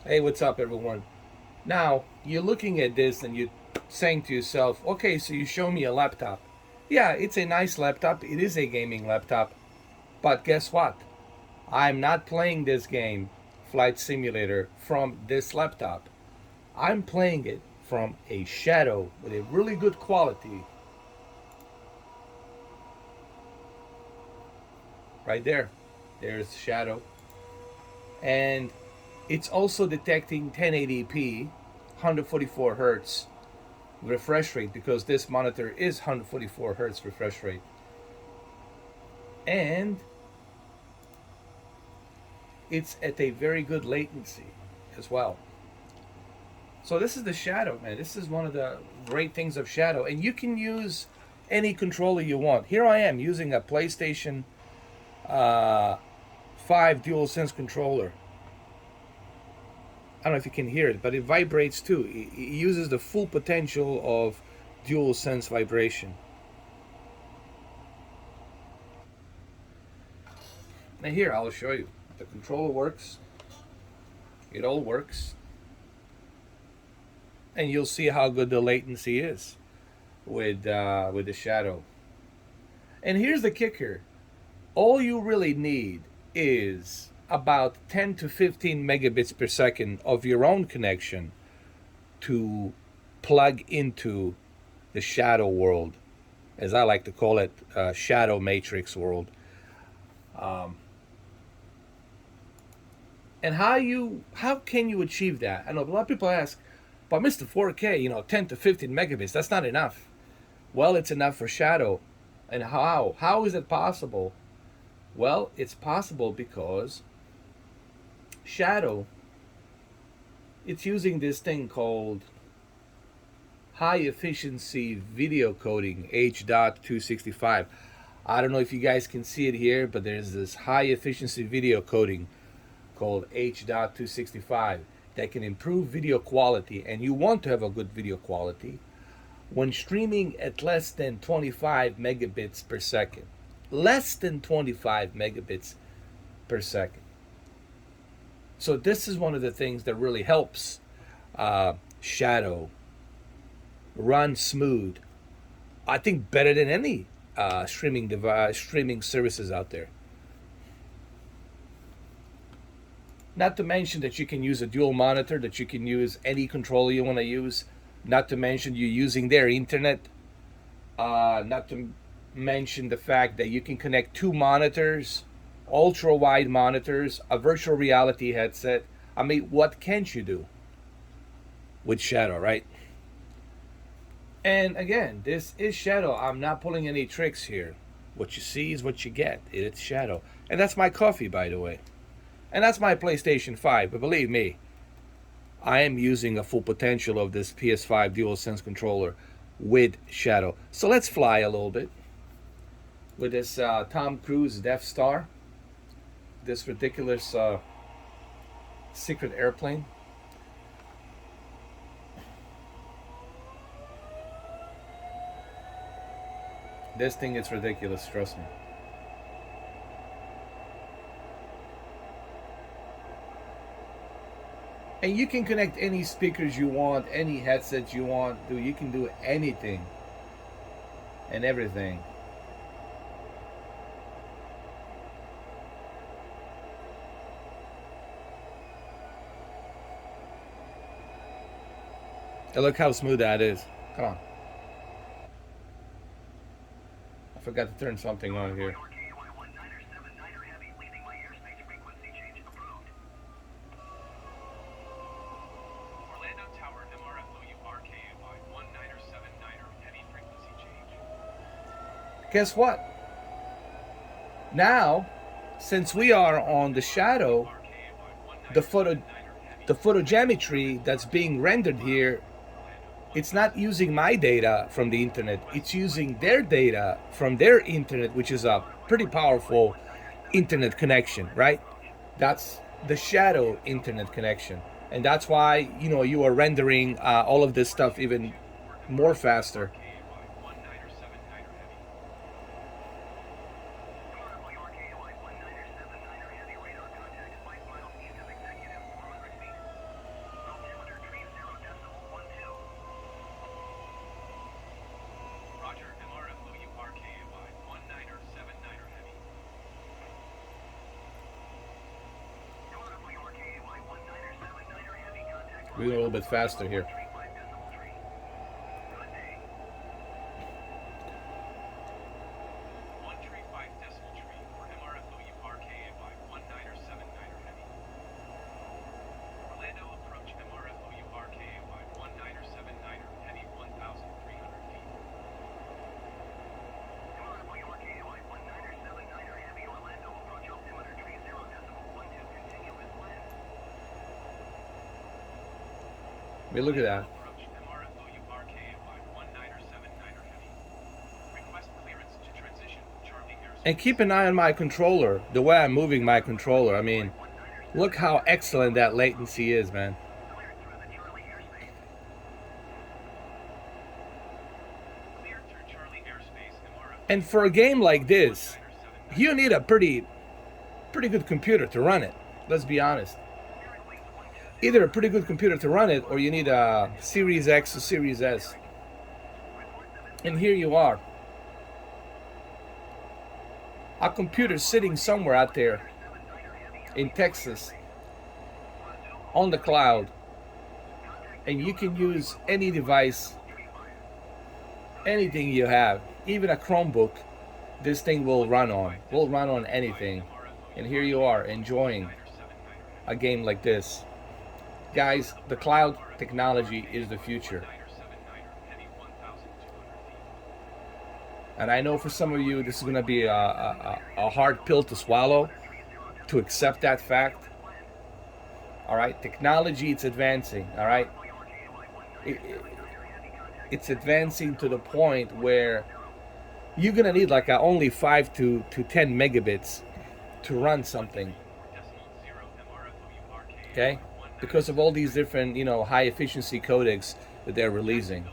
Hey, what's up, everyone? Now, you're looking at this and you're saying to yourself, okay, so you show me a laptop. Yeah, it's a nice laptop. It is a gaming laptop. But guess what? I'm not playing this game, Flight Simulator, from this laptop. I'm playing it from a Shadow with a really good quality. Right there. There's Shadow. And it's also detecting 1080p, 144 hertz refresh rate because this monitor is 144 hertz refresh rate, and it's at a very good latency as well. So this is the Shadow, man. This is one of the great things of Shadow, and you can use any controller you want. Here I am using a PlayStation uh, 5 DualSense controller. I don't know if you can hear it, but it vibrates too. It uses the full potential of DualSense vibration. Now here, I'll show you. The controller works. It all works. And you'll see how good the latency is with the Shadow. And here's the kicker. All you really need is about 10 to 15 megabits per second of your own connection to plug into the Shadow world, as I like to call it, Shadow Matrix world. Um, and how can you achieve that? I know a lot of people ask, but Mr. 4K, 10 to 15 megabits, that's not enough. Well, it's enough for Shadow. And how? How is it possible? Well, it's possible because Shadow, it's using this thing called high efficiency video coding, H.265. I don't know if you guys can see it here, but there's this high efficiency video coding called H.265 that can improve video quality, and you want to have a good video quality when streaming at less than 25 megabits per second. Less than 25 megabits per second. So this is one of the things that really helps Shadow run smooth. I think better than any streaming services out there. Not to mention that you can use a dual monitor, that you can use any controller you want to use. Not to mention you're using their internet. Not to mention the fact that you can connect two monitors, ultra wide monitors, a virtual reality headset. I mean, what can't you do with Shadow, right? And again, this is Shadow. I'm not pulling any tricks here. What you see is what you get. It's Shadow. And that's my coffee, by the way. And that's my PlayStation 5. But believe me, I am using a full potential of this PS5 DualSense controller with Shadow. So let's fly a little bit with this Tom Cruise Death Star, this ridiculous secret airplane. This thing is ridiculous, trust me. And you can connect any speakers you want, any headsets you want. You can do anything and everything. And look how smooth that is. Come on. I forgot to turn something on here. Guess what? Now, since we are on the Shadow, the photogeometry that's being rendered here, it's not using my data from the internet. It's using their data from their internet, which is a pretty powerful internet connection, right? That's the Shadow internet connection. And that's why, you are rendering all of this stuff even more faster. We're a little bit faster here. I mean, look at that. And keep an eye on my controller, the way I'm moving my controller. I mean, look how excellent that latency is, man. And for a game like this, you need a pretty good computer to run it. Let's be honest. Either a pretty good computer to run it, or you need a Series X or Series S. And here you are. A computer sitting somewhere out there in Texas on the cloud, and you can use any device, anything you have, even a Chromebook. This thing will run on anything. And here you are enjoying a game like this. Guys, the cloud technology is the future. And I know for some of you this is going to be a hard pill to swallow, to accept that fact. All right, technology, it's advancing. All right, it's advancing to the point where you're going to need like only 5 to 10 megabits to run something. Okay, because of all these different, high efficiency codecs that they're releasing.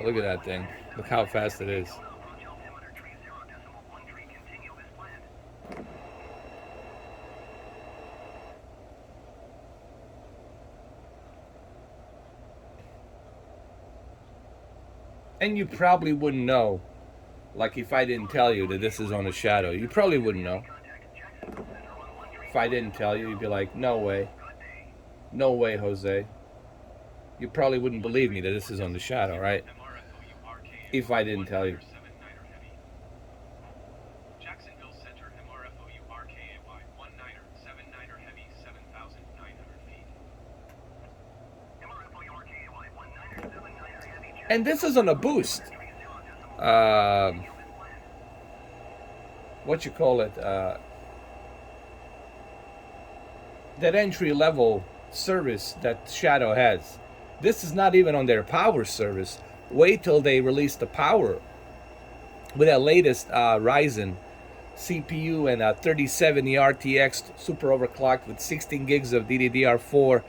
Look at that thing. Look how fast it is. And you probably wouldn't know, like if I didn't tell you that this is on a shadow. You probably wouldn't know. If I didn't tell you, you'd be like, no way. No way, Jose. You probably wouldn't believe me that this is on the shadow, right? If I didn't tell you. And this is on a boost. What you call it? That entry level service that Shadow has. This is not even on their power service. Wait till they release the power with that latest Ryzen CPU and a 3070 RTX super overclocked with 16 gigs of DDR4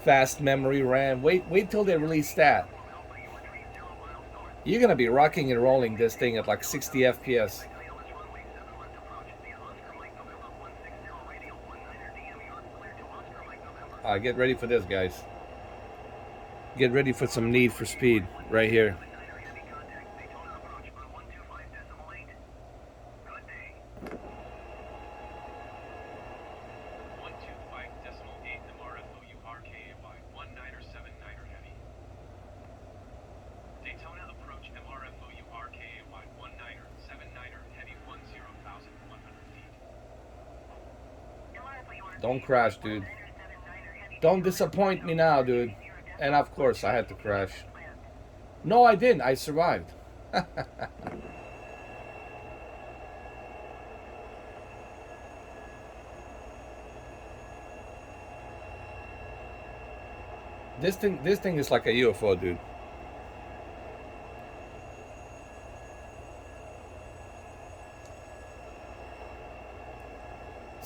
fast memory RAM. Wait till they release that. You're gonna be rocking and rolling this thing at like 60 FPS. Get ready for this, guys. Get ready for some Need for Speed right here. Don't crash, dude. Don't disappoint me now, dude. And of course, I had to crash. No, I didn't. I survived. This thing is like a UFO, dude.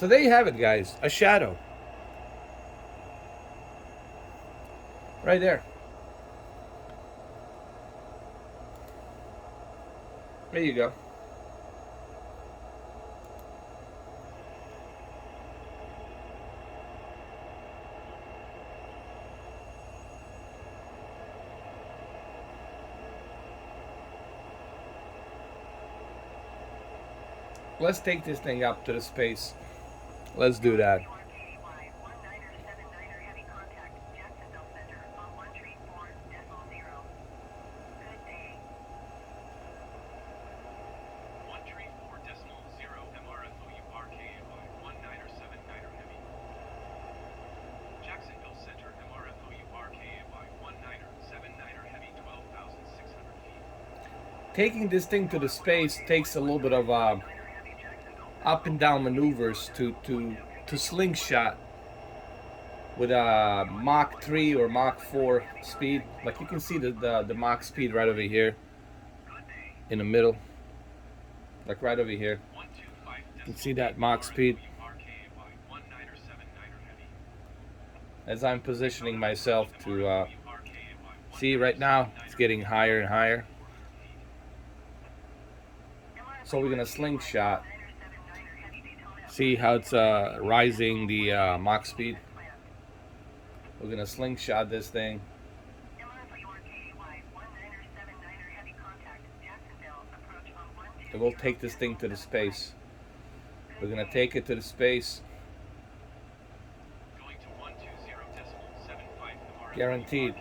So there you have it, guys. A shadow. Right there. There you go. Let's take this thing up to the space. Let's do that. Taking this thing to the space takes a little bit of up and down maneuvers to slingshot with a Mach 3 or Mach 4 speed. Like you can see the Mach speed right over here in the middle, like right over here. You can see that Mach speed as I'm positioning myself to see right now. It's getting higher and higher. So we're gonna slingshot. See how it's rising the Mach speed. We're gonna slingshot this thing. And we'll take this thing to the space. We're gonna take it to the space. Guaranteed.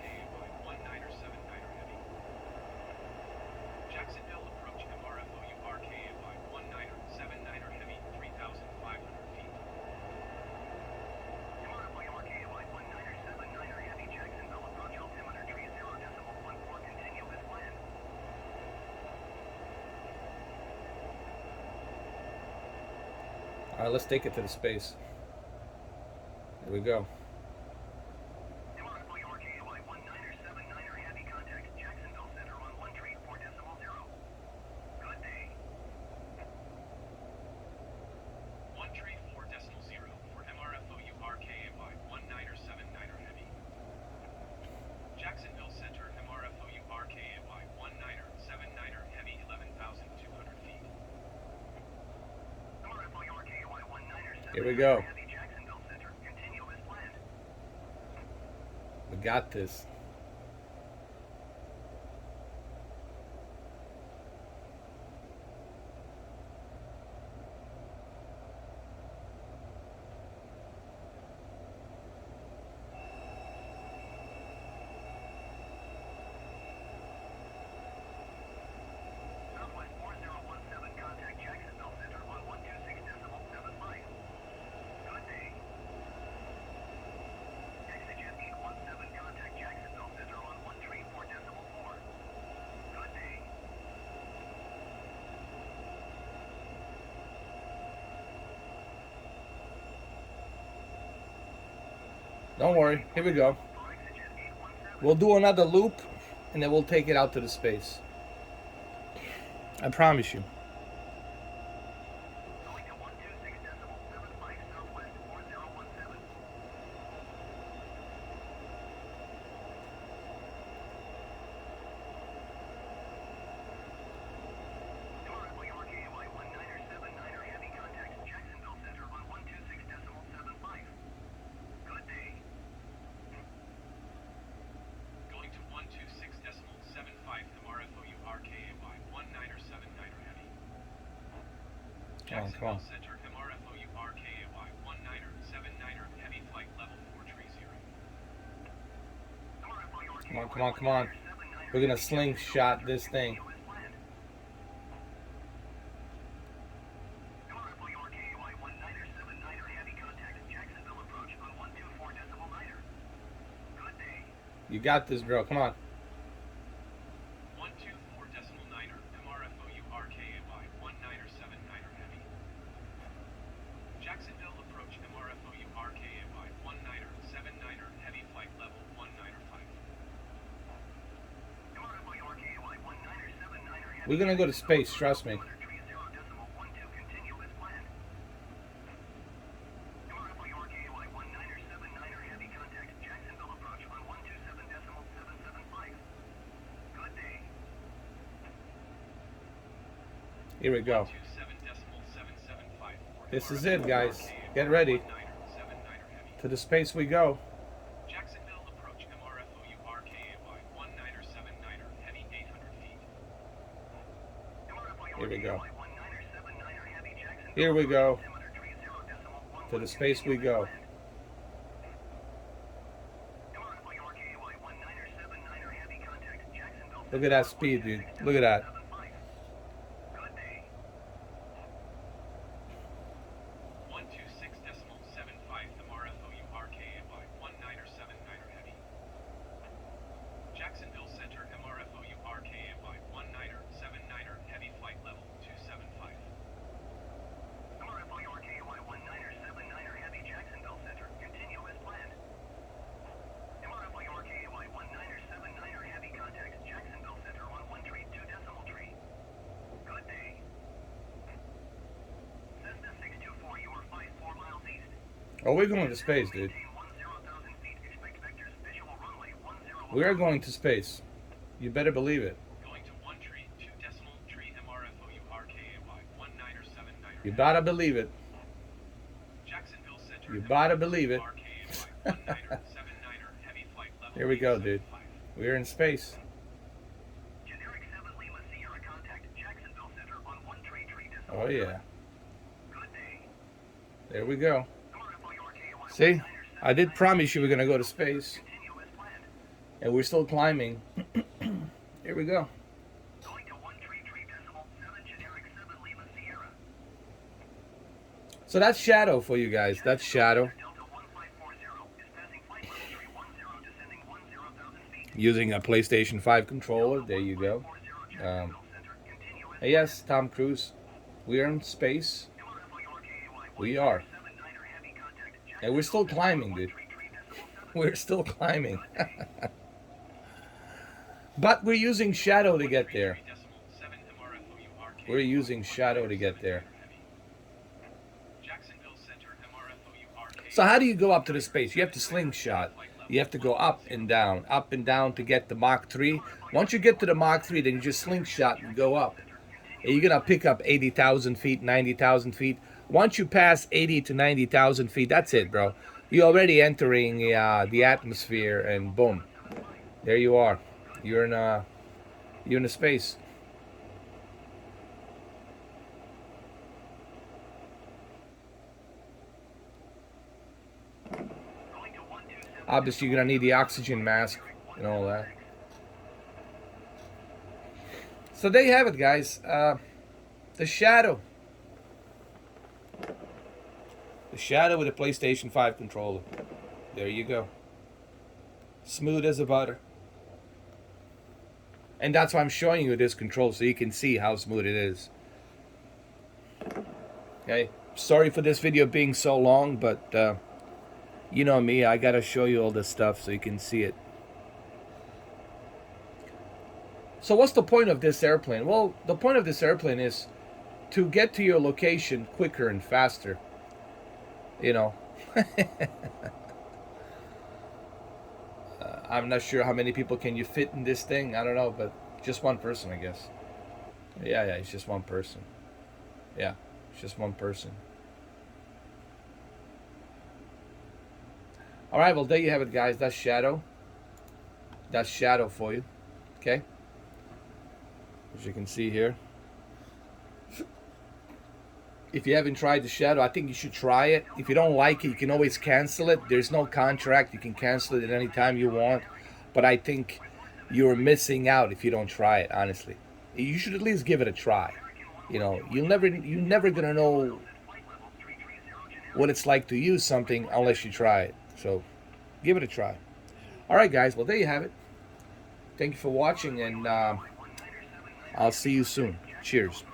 All right, let's take it to the space. Here we go. Here we go. We got this. Don't worry. Here we go. We'll do another loop, and then we'll take it out to the space. I promise you. Come on. Come on. We're gonna slingshot this thing. You got this, bro. Come on. We're gonna go to space, trust me. Here we go. This is it, guys. Get ready. To the space we go. Jacksonville approach MRFOU RKAY 1979er heavy 800 feet. Here we go. Here we go. To the space we go. Look at that speed, dude. Look at that. Jacksonville Center MRFOU RKAY 1979er heavy flight level 275. MRFOU RKAY 1979er heavy Jacksonville Center continue as planned. MRFOU RKAY 1979er heavy contact Jacksonville Center on 1 tree 2 decimal tree. Good day. Cessna 624, you are 4 miles east. Oh, we're going to space, dude. We are going to space. You better believe it. Going to 1 tree 2 decimal tree MRFOU RKAY 1979er. You better believe it. Jacksonville Center. You better believe it. RKAY 1979er heavy flight level. Here we go, dude. 275. We're in space. Generic 7 Lima Sierra contact Jacksonville Center on 1 tree decimal. Oh yeah. Good day. There we go. MRFOU RKAY See? I did promise you we're gonna go to space. continue as planned. And we're still climbing. Here we go. Going to 1 tree decimal 7 generic 7 Lima Sierra. So that's Shadow for you guys. That's Shadow. Delta 1540 is passing flight level tree 10 descending 10,000 feet. Using a PlayStation 5 controller. There you go. Jacksonville Center continue as Hey, yes, Tom Cruise. We're in space. We are. And we're still climbing, dude. We're still climbing. But we're using Shadow to get there. We're using Shadow to get there. So how do you go up to the space? You have to slingshot. You have to go up and down to get the Mach 3. Once you get to the Mach 3, then you just slingshot and go up. And you're going to pick up 80,000 feet, 90,000 feet. Once you pass 80 to 90,000 feet, that's it, bro. You're already entering the atmosphere, and boom. There you are. You're in a space. Obviously, you're gonna need the oxygen mask and all that. So there you have it, guys. The Shadow. The Shadow with a PlayStation 5 controller. There you go. Smooth as a butter. And that's why I'm showing you this control, so you can see how smooth it is. Okay. Sorry for this video being so long, but you know me, I gotta show you all this stuff so you can see it. So what's the point of this airplane? Well, the point of this airplane is to get to your location quicker and faster. You know. I'm not sure how many people can you fit in this thing. I don't know, but just one person, I guess. Yeah, it's just one person. Yeah, it's just one person. All right, well, there you have it, guys. That's Shadow. That's Shadow for you. Okay? As you can see here. If you haven't tried the Shadow, I think you should try it. If you don't like it, you can always cancel it. There's no contract. You can cancel it at any time you want. But I think you're missing out if you don't try it, honestly. You should at least give it a try. You know, you're never gonna know what it's like to use something unless you try it. So give it a try. All right, guys. Well, there you have it. Thank you for watching, and I'll see you soon. Cheers.